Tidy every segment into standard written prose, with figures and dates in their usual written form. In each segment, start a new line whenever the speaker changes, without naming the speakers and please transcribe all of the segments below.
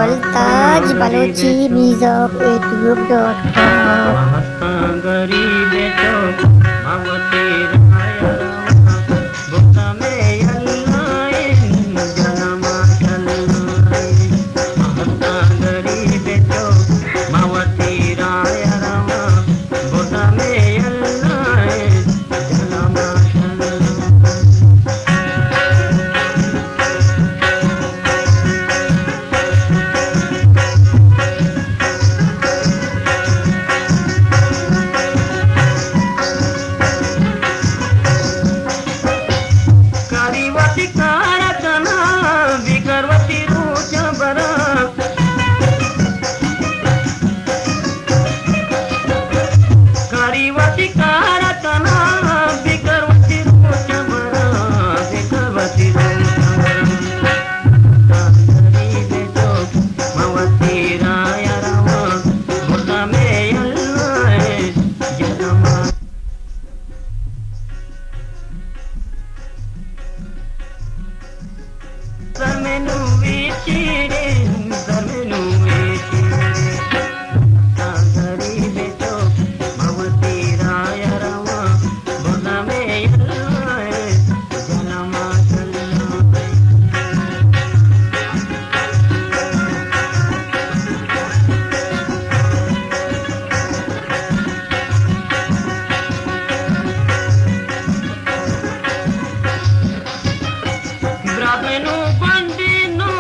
गलताज Balochi मिजोक youtube.com
गरीबे तो भगवती राय बुद्धा में अल्लाह जनमा चलनाई महत्ता गरीबे तो भगवती राय बुद्धा में अल्लाह जनमा चलनाई करीवती कारकना विकरवती रोच बरा करीवती कारकना विकरवती रोच बरा विकरवती रोच बरा गरीबे जो भगवती राय रामा बुद्धा में अल्लाह जनमा Zamenu vichire, zamenu vichire, garibe to bhavati raya rama, buddha me yallai, janama chalnai. Brahmenu bandinu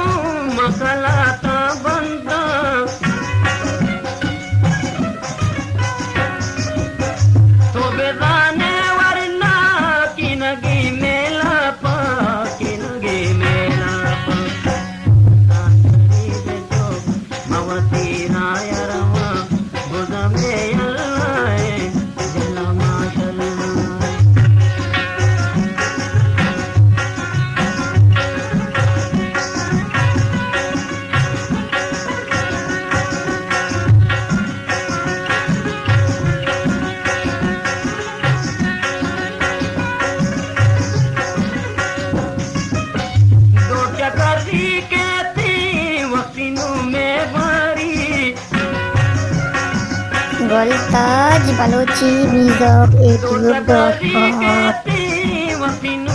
makalata banda to bedane warna kinagi mela pa kinagi mela pa garibe to bhavati raya rama buddha me yallai janama chalnai दो चकरी कहती वकीनों में भरी
गलताज बलोची मिजोक
दो चकरी
youtube.com
कहती वकीनों